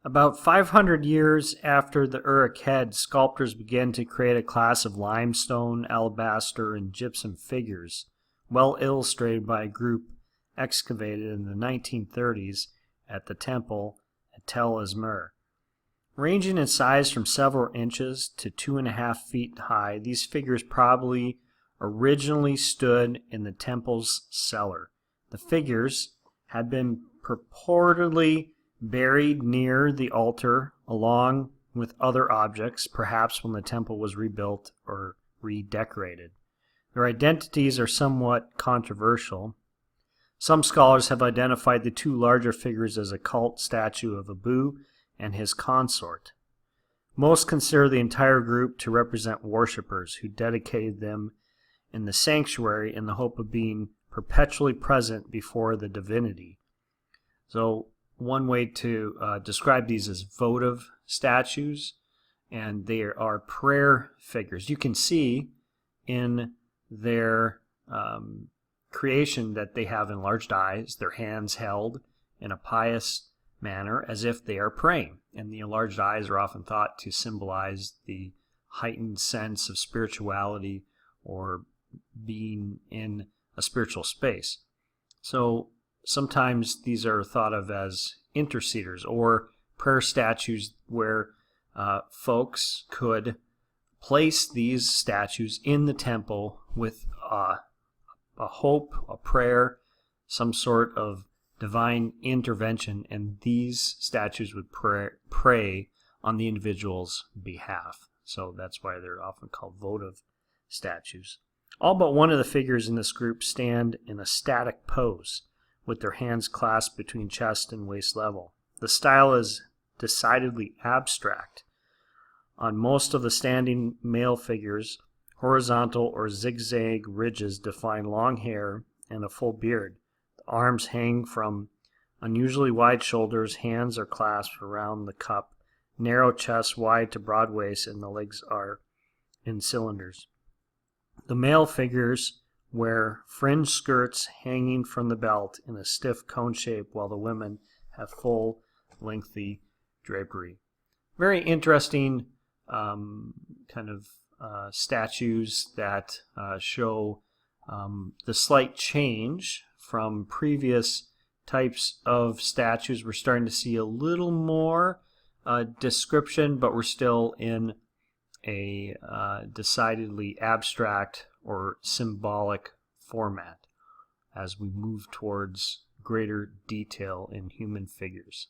About 500 years after the Uruk head, sculptors began to create a class of limestone, alabaster, and gypsum figures, well illustrated by a group excavated in the 1930s at the temple at Tell Asmar. Ranging in size from several inches to 2.5 feet high, these figures probably originally stood in the temple's cellar. The figures had been purportedly buried near the altar along with other objects, perhaps when the temple was rebuilt or redecorated. Their identities are somewhat controversial. Some scholars have identified the two larger figures as a cult statue of Abu and his consort. Most consider the entire group to represent worshippers who dedicated them in the sanctuary in the hope of being perpetually present before the divinity. So one way to describe these is votive statues, and they are prayer figures. You can see in their creation that they have enlarged eyes, their hands held in a pious manner as if they are praying. And the enlarged eyes are often thought to symbolize the heightened sense of spirituality or being in a spiritual space. So sometimes these are thought of as interceders or prayer statues where folks could place these statues in the temple with a hope, a prayer, some sort of divine intervention, and these statues would pray on the individual's behalf. So that's why they're often called votive statues. All but one of the figures in this group stand in a static pose, with their hands clasped between chest and waist level. The style is decidedly abstract. On most of the standing male figures, horizontal or zigzag ridges define long hair and a full beard. The arms hang from unusually wide shoulders, hands are clasped around the cup, narrow chest wide to broad waist, and the legs are in cylinders. The male figures wear fringe skirts hanging from the belt in a stiff cone shape, while the women have full, lengthy drapery. Very interesting statues that show the slight change from previous types of statues. We're starting to see a little more description, but we're still in a decidedly abstract or symbolic format as we move towards greater detail in human figures.